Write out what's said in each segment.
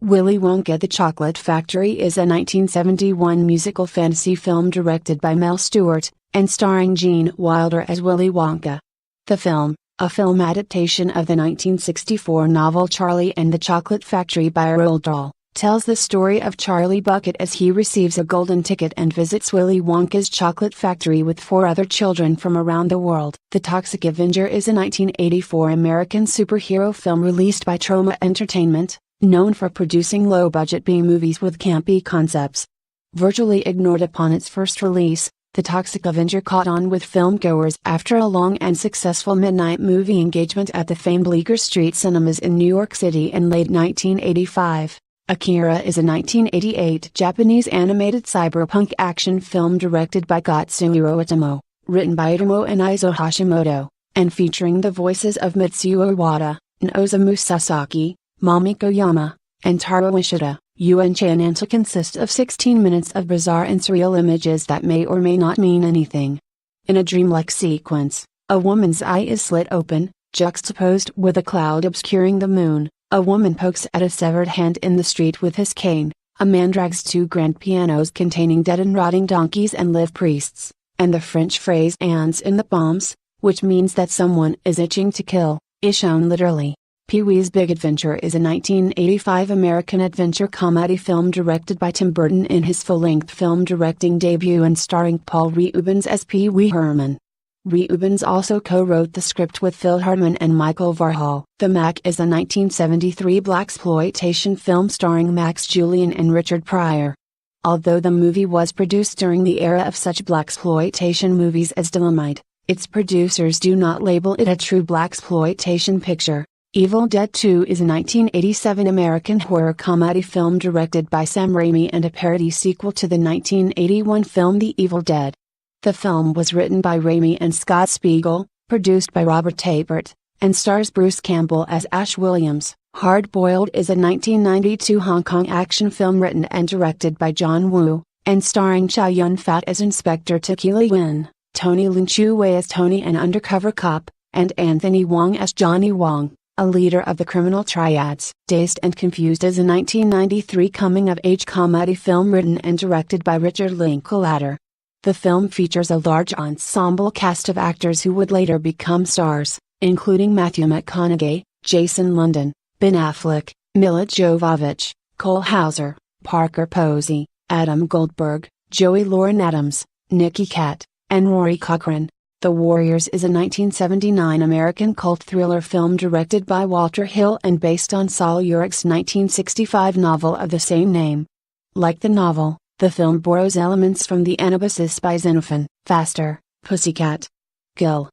Willy Wonka the Chocolate Factory is a 1971 musical fantasy film directed by Mel Stuart, and starring Gene Wilder as Willy Wonka. The film, a film adaptation of the 1964 novel Charlie and the Chocolate Factory by Roald Dahl, tells the story of Charlie Bucket as he receives a golden ticket and visits Willy Wonka's chocolate factory with 4 other children from around the world. The Toxic Avenger is a 1984 American superhero film released by Troma Entertainment, known for producing low-budget B-movies with campy concepts. Virtually ignored upon its first release, The Toxic Avenger caught on with filmgoers after a long and successful midnight movie engagement at the famed Bleecker Street Cinemas in New York City in late 1985. Akira is a 1988 Japanese animated cyberpunk action film directed by Katsuhiro Otomo, written by Otomo and Izo Hashimoto, and featuring the voices of Mitsuo Iwata, Nozomu Sasaki, Mamiko Yama, and Taro Ishida. Yuan-chan and to consist of 16 minutes of bizarre and surreal images that may or may not mean anything. In a dreamlike sequence, a woman's eye is slit open, juxtaposed with a cloud obscuring the moon. A woman pokes at a severed hand in the street with his cane, a man drags 2 grand pianos containing dead and rotting donkeys and live priests, and the French phrase "ants in the palms," which means that someone is itching to kill, is shown literally. Pee-wee's Big Adventure is a 1985 American adventure comedy film directed by Tim Burton in his full-length film directing debut and starring Paul Reubens as Pee-wee Herman. Reubens also co-wrote the script with Phil Hartman and Michael Varhol. The Mac is a 1973 blaxploitation film starring Max Julien and Richard Pryor. Although the movie was produced during the era of such blaxploitation movies as Dolomite, its producers do not label it a true blaxploitation picture. Evil Dead 2 is a 1987 American horror comedy film directed by Sam Raimi and a parody sequel to the 1981 film The Evil Dead. The film was written by Raimi and Scott Spiegel, produced by Robert Tapert, and stars Bruce Campbell as Ash Williams. Hard Boiled is a 1992 Hong Kong action film written and directed by John Woo, and starring Chow Yun-fat as Inspector Tequila Yin, Tony Lin Chu-wei as Tony an undercover cop, and Anthony Wong as Johnny Wong, a leader of the criminal triads. Dazed and Confused is a 1993 coming-of-age comedy film written and directed by Richard Linklater. The film features a large ensemble cast of actors who would later become stars, including Matthew McConaughey, Jason London, Ben Affleck, Mila Jovovich, Cole Hauser, Parker Posey, Adam Goldberg, Joey Lauren Adams, Nicky Katt, and Rory Cochrane. The Warriors is a 1979 American cult thriller film directed by Walter Hill and based on Saul Urich's 1965 novel of the same name. Like the novel, the film borrows elements from the Anabasis by Xenophon. Faster, Pussycat. Gil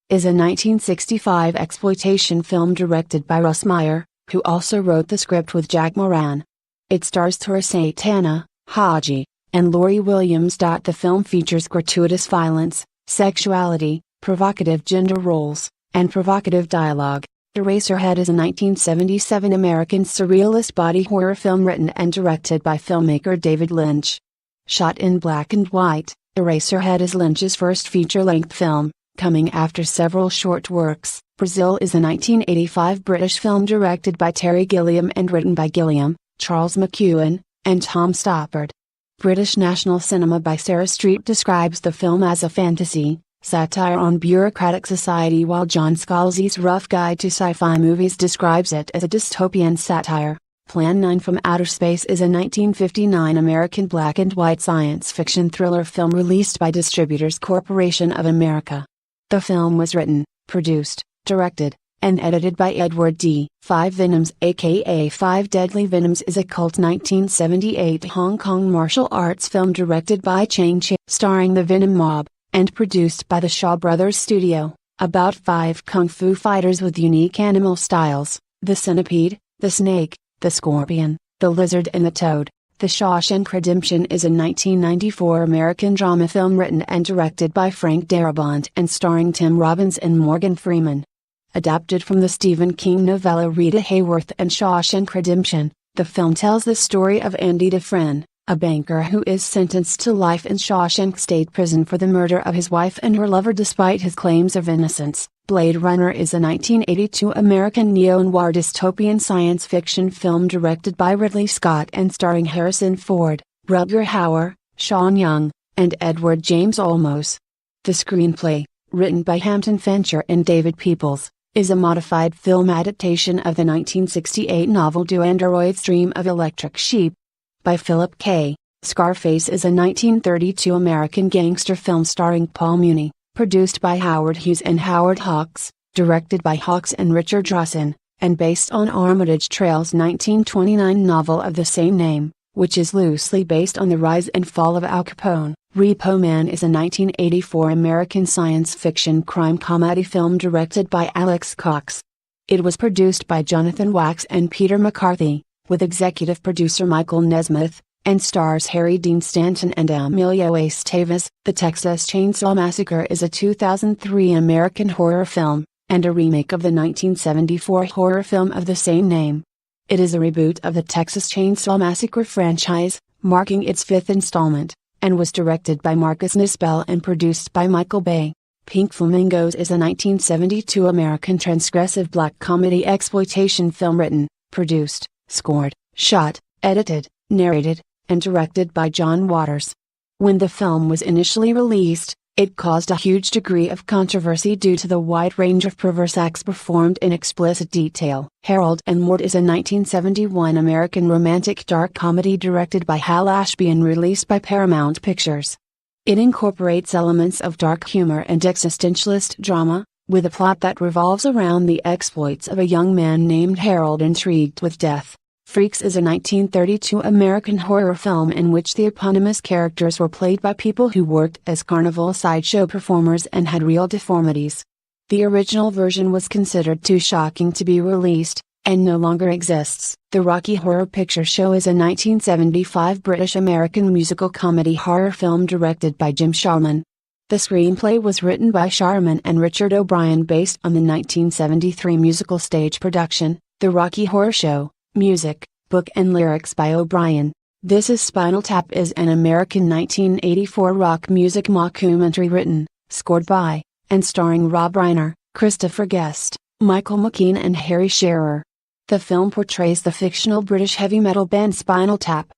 is a 1965 exploitation film directed by Russ Meyer, who also wrote the script with Jack Moran. It stars Tora Satana, Haji, and Laurie Williams. The film features gratuitous violence, sexuality, provocative gender roles, and provocative dialogue. Eraserhead is a 1977 American surrealist body horror film written and directed by filmmaker David Lynch. Shot in black and white, Eraserhead is Lynch's first feature-length film, coming after several short works. Brazil is a 1985 British film directed by Terry Gilliam and written by Gilliam, Charles McEwan, and Tom Stoppard. British National Cinema by Sarah Street describes the film as a fantasy, satire on bureaucratic society, while John Scalzi's Rough Guide to Sci-Fi Movies describes it as a dystopian satire. Plan 9 from Outer Space is a 1959 American black and white science fiction thriller film released by Distributors Corporation of America. The film was written, produced, directed, and edited by Edward D. Five Venoms aka Five Deadly Venoms is a cult 1978 Hong Kong martial arts film directed by Chang Cheh, starring the Venom Mob, and produced by the Shaw Brothers Studio, about 5 kung fu fighters with unique animal styles: the centipede, the snake, the scorpion, the lizard and the toad. The Shawshank Redemption is a 1994 American drama film written and directed by Frank Darabont and starring Tim Robbins and Morgan Freeman. Adapted from the Stephen King novella Rita Hayworth and Shawshank Redemption, the film tells the story of Andy Dufresne, a banker who is sentenced to life in Shawshank State Prison for the murder of his wife and her lover despite his claims of innocence. Blade Runner is a 1982 American neo-noir dystopian science fiction film directed by Ridley Scott and starring Harrison Ford, Rutger Hauer, Sean Young, and Edward James Olmos. The screenplay, written by Hampton Fancher and David Peoples, is a modified film adaptation of the 1968 novel Do Androids Dream of Electric Sheep? By Philip K. Scarface is a 1932 American gangster film starring Paul Muni, produced by Howard Hughes and Howard Hawks, directed by Hawks and Richard Drawson, and based on Armitage Trail's 1929 novel of the same name, which is loosely based on the rise and fall of Al Capone. Repo Man is a 1984 American science fiction crime comedy film directed by Alex Cox. It was produced by Jonathan Wax and Peter McCarthy, with executive producer Michael Nesmith, and stars Harry Dean Stanton and Emilio Estevez. The Texas Chainsaw Massacre is a 2003 American horror film, and a remake of the 1974 horror film of the same name. It is a reboot of the Texas Chainsaw Massacre franchise, marking its fifth installment, and was directed by Marcus Nispel and produced by Michael Bay. Pink Flamingos is a 1972 American transgressive black comedy exploitation film written, produced, scored, shot, edited, narrated, and directed by John Waters. When the film was initially released, it caused a huge degree of controversy due to the wide range of perverse acts performed in explicit detail. Harold and Maude is a 1971 American romantic dark comedy directed by Hal Ashby and released by Paramount Pictures. It incorporates elements of dark humor and existentialist drama, with a plot that revolves around the exploits of a young man named Harold intrigued with death. Freaks is a 1932 American horror film in which the eponymous characters were played by people who worked as carnival sideshow performers and had real deformities. The original version was considered too shocking to be released, and no longer exists. The Rocky Horror Picture Show is a 1975 British-American musical comedy horror film directed by Jim Sharman. The screenplay was written by Sharman and Richard O'Brien based on the 1973 musical stage production, The Rocky Horror Show. Music, book and lyrics by O'Brien. This is Spinal Tap is an American 1984 rock music mockumentary written, scored by, and starring Rob Reiner, Christopher Guest, Michael McKean and Harry Shearer. The film portrays the fictional British heavy metal band Spinal Tap.